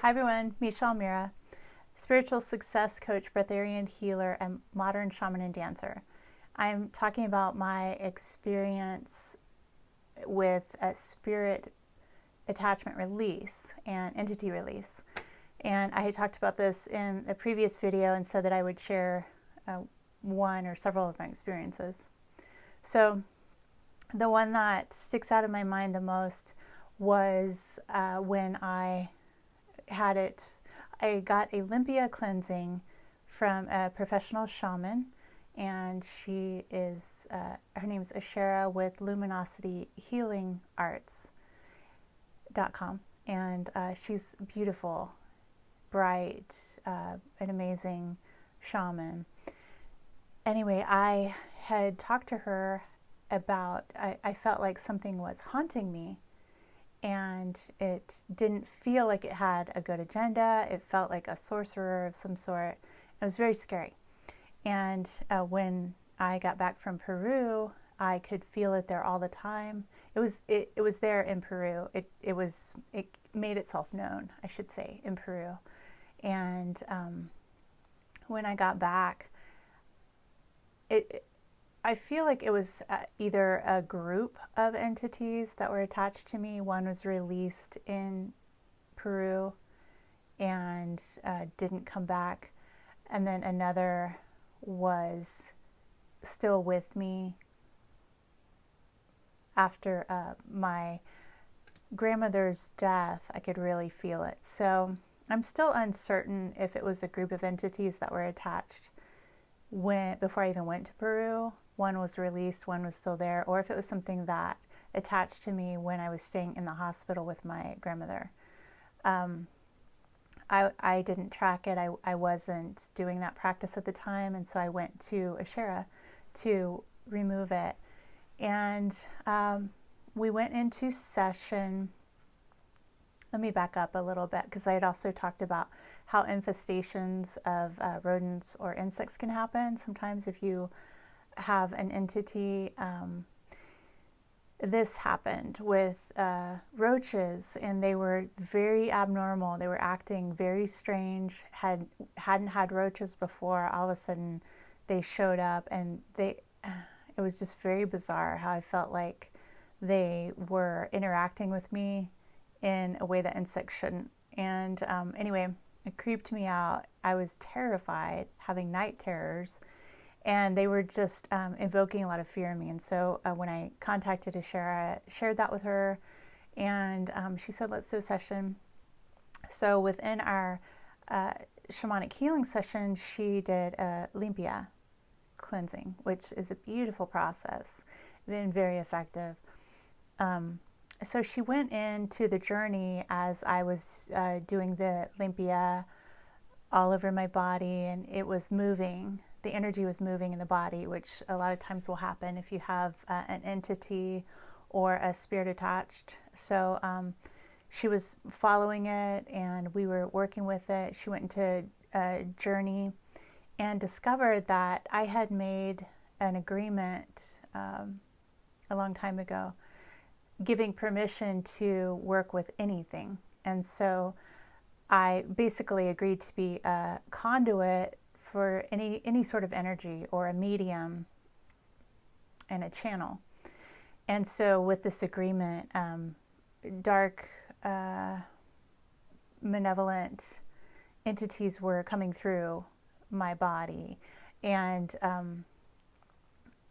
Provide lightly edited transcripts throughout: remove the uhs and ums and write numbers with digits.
Hi everyone, Michelle Mira, spiritual success coach, breatharian healer, and modern shaman and dancer. I'm talking about my experience with a spirit attachment release and entity release. And I had talked about this in a previous video and said that I would share one or several of my experiences. So the one that sticks out in my mind the most was when I got a Limpia cleansing from a professional shaman, and she is, her name is Ashera with Luminosity Healing Arts.com, and she's beautiful, bright, an amazing shaman. Anyway, I had talked to her about, I felt like something was haunting me, and it didn't feel like it had a good agenda. It felt like a sorcerer of some sort. It was very scary. And when I got back from Peru, I could feel it there all the time. It was there in Peru. It made itself known, I should say, in Peru. And when I got back, I feel like it was either a group of entities that were attached to me. One was released in Peru and didn't come back. And then another was still with me after my grandmother's death. I could really feel it. So I'm still uncertain if it was a group of entities that were attached before I even went to Peru. One was released, one was still there, or if it was something that attached to me when I was staying in the hospital with my grandmother. I didn't track it. I wasn't doing that practice at the time, and so I went to Ashera to remove it. And we went into session. Let me back up a little bit, because I had also talked about how infestations of rodents or insects can happen. Sometimes if you have an entity, this happened with roaches, and they were very abnormal. They were acting very strange, hadn't had roaches before. All of a sudden they showed up, and it was just very bizarre how I felt like they were interacting with me in a way that insects shouldn't. And anyway, it creeped me out. I was terrified, having night terrors, and they were just invoking a lot of fear in me. And so when I contacted Ashera, shared that with her, and she said, let's do a session. So within our shamanic healing session, she did a Limpia cleansing, which is a beautiful process, been very effective. So she went into the journey as I was doing the Limpia all over my body, and it was moving. The energy was moving in the body, which a lot of times will happen if you have an entity or a spirit attached. So she was following it, and we were working with it. She went into a journey and discovered that I had made an agreement a long time ago, giving permission to work with anything. And so I basically agreed to be a conduit for any sort of energy, or a medium and a channel. And so with this agreement, dark, malevolent entities were coming through my body. And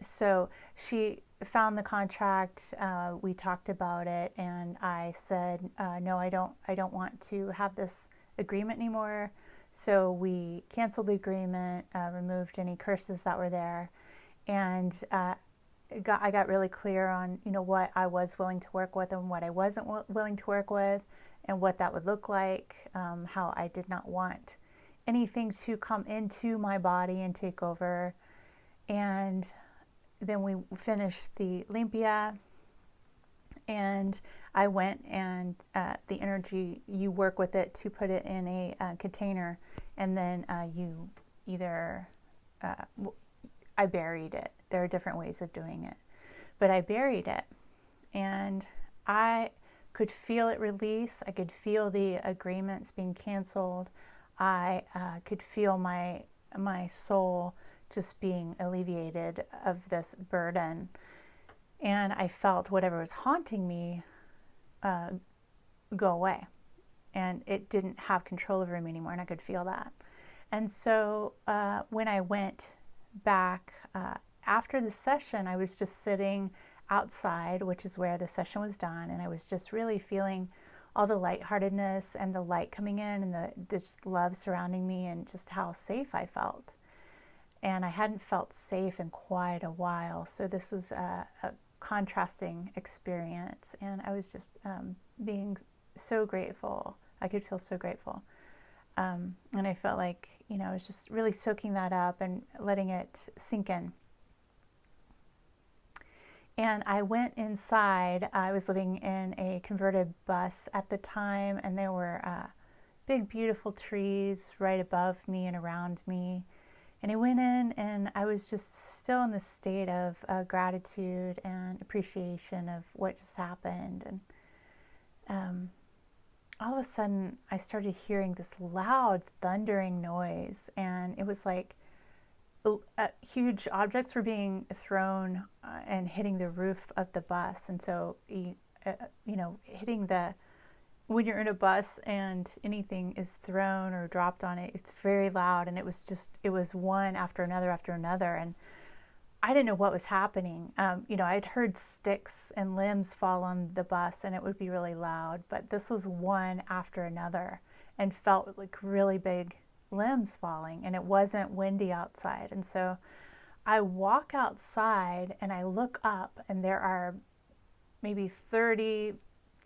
so she found the contract, we talked about it, and I said, no, I don't want to have this agreement anymore. So we canceled the agreement, removed any curses that were there, and I got really clear on what I was willing to work with and what I wasn't willing to work with, and what that would look like, how I did not want anything to come into my body and take over. And then we finished the Limpia, and I went, and the energy, you work with it to put it in a container, and then you either, I buried it. There are different ways of doing it, but I buried it, and I could feel it release. I could feel the agreements being canceled. I could feel my soul just being alleviated of this burden. And I felt whatever was haunting me go away. And it didn't have control over me anymore, and I could feel that. And so when I went back after the session, I was just sitting outside, which is where the session was done, and I was just really feeling all the lightheartedness and the light coming in and this love surrounding me and just how safe I felt. And I hadn't felt safe in quite a while, so this was a contrasting experience, and I was just being so grateful. I could feel so grateful. And I felt like, I was just really soaking that up and letting it sink in. And I went inside. I was living in a converted bus at the time, and there were big, beautiful trees right above me and around me. And I went in, and I was just still in this state of gratitude and appreciation of what just happened. And all of a sudden, I started hearing this loud, thundering noise, and it was like huge objects were being thrown and hitting the roof of the bus. And so, hitting when you're in a bus and anything is thrown or dropped on it, it's very loud. And it was one after another. And I didn't know what was happening. I'd heard sticks and limbs fall on the bus, and it would be really loud. But this was one after another, and felt like really big limbs falling, and it wasn't windy outside. And so I walk outside and I look up, and there are maybe 30,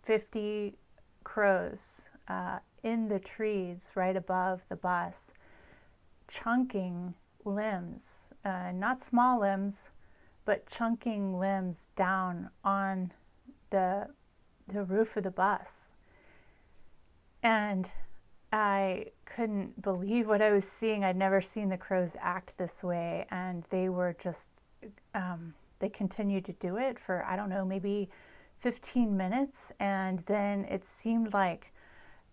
50 crows in the trees right above the bus, chunking limbs, not small limbs, but chunking limbs down on the roof of the bus. And I couldn't believe what I was seeing. I'd never seen the crows act this way, and they were just, they continued to do it for, I don't know, maybe 15 minutes, and then it seemed like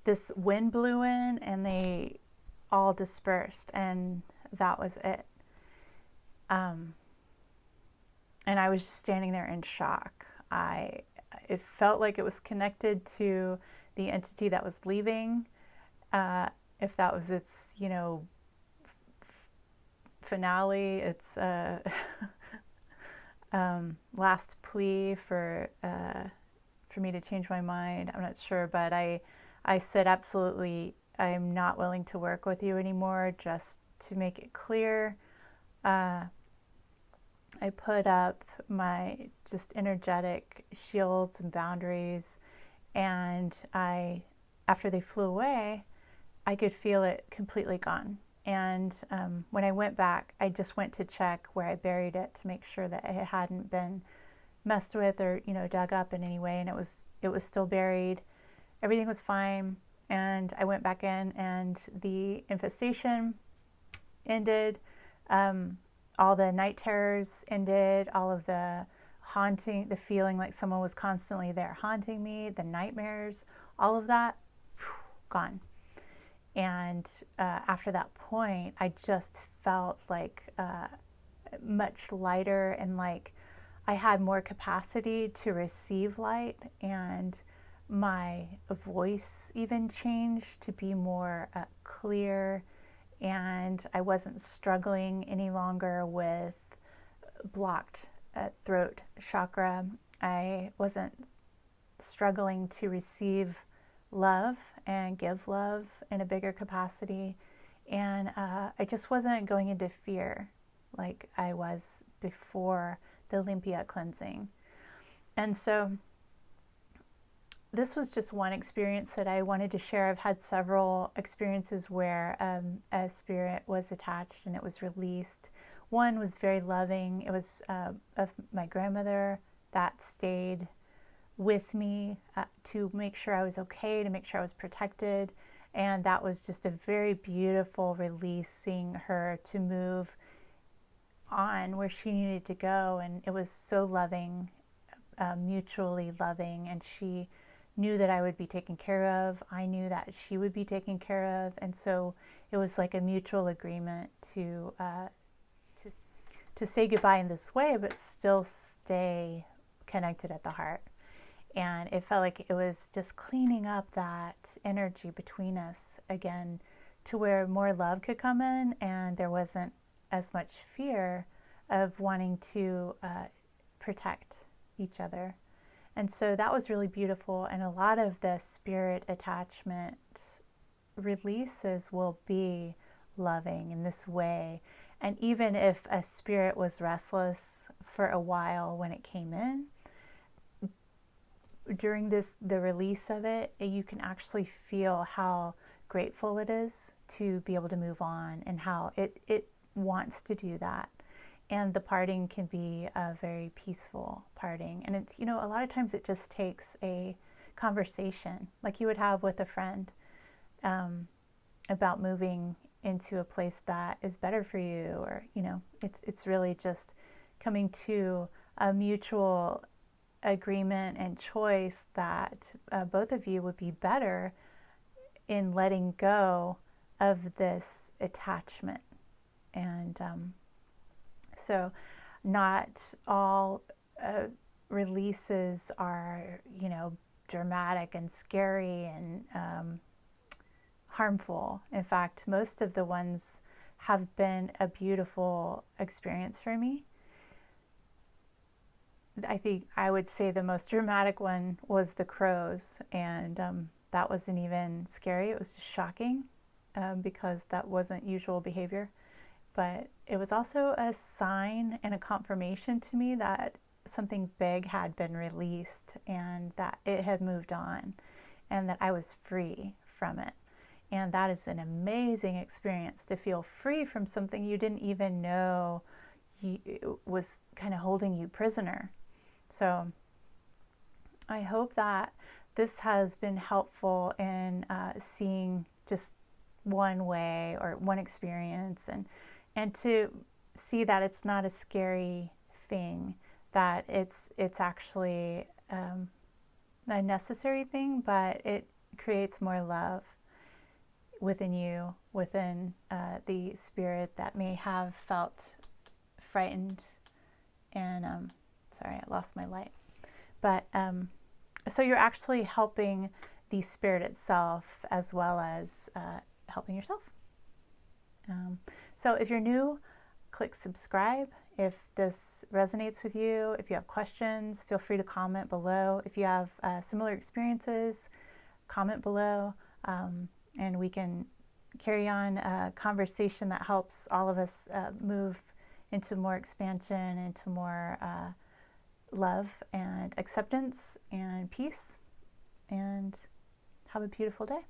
this wind blew in and they all dispersed, and that was it. And I was just standing there in shock. It felt like it was connected to the entity that was leaving. If that was its, finale, its last plea for me to change my mind, I'm not sure. But I said, absolutely, I'm not willing to work with you anymore. Just to make it clear, I put up my just energetic shields and boundaries, and after they flew away, I could feel it completely gone. And when I went back, I just went to check where I buried it to make sure that it hadn't been messed with or dug up in any way, and it was still buried. Everything was fine, and I went back in, and the infestation ended. All the night terrors ended. All of the haunting, the feeling like someone was constantly there haunting me, the nightmares, all of that, gone. And after that point, I just felt like much lighter, and like I had more capacity to receive light, and my voice even changed to be more clear, and I wasn't struggling any longer with blocked throat chakra. I wasn't struggling to receive love and give love in a bigger capacity, and I just wasn't going into fear like I was before the Olympia cleansing. And so this was just one experience that I wanted to share. I've had several experiences where a spirit was attached and it was released. One was very loving. It was of my grandmother that stayed with me to make sure I was okay, to make sure I was protected. And that was just a very beautiful release, seeing her to move on where she needed to go. And it was so loving, mutually loving. And she knew that I would be taken care of. I knew that she would be taken care of, and so it was like a mutual agreement to to say goodbye in this way, but still stay connected at the heart. And it felt like it was just cleaning up that energy between us again, to where more love could come in, and there wasn't as much fear of wanting to protect each other. And so that was really beautiful. And a lot of the spirit attachment releases will be loving in this way. And even if a spirit was restless for a while when it came in, during the release of it, you can actually feel how grateful it is to be able to move on, and how it wants to do that. And the parting can be a very peaceful parting. And it's, a lot of times it just takes a conversation like you would have with a friend, about moving into a place that is better for you, or it's really just coming to a mutual agreement and choice that both of you would be better in letting go of this attachment. And so not all releases are dramatic and scary and harmful. In fact, most of the ones have been a beautiful experience for me. I think I would say the most dramatic one was the crows, and that wasn't even scary. It was just shocking, because that wasn't usual behavior. But it was also a sign and a confirmation to me that something big had been released, and that it had moved on, and that I was free from it. And that is an amazing experience, to feel free from something you didn't even know was kind of holding you prisoner. So I hope that this has been helpful in seeing just one way or one experience, and to see that it's not a scary thing, that it's actually a necessary thing, but it creates more love within you, within the spirit that may have felt frightened. And sorry, I lost my light. But so you're actually helping the spirit itself, as well as helping yourself. So if you're new, click subscribe. If this resonates with you, if you have questions, feel free to comment below. If you have similar experiences, comment below, and we can carry on a conversation that helps all of us move into more expansion, into more love and acceptance and peace. And have a beautiful day.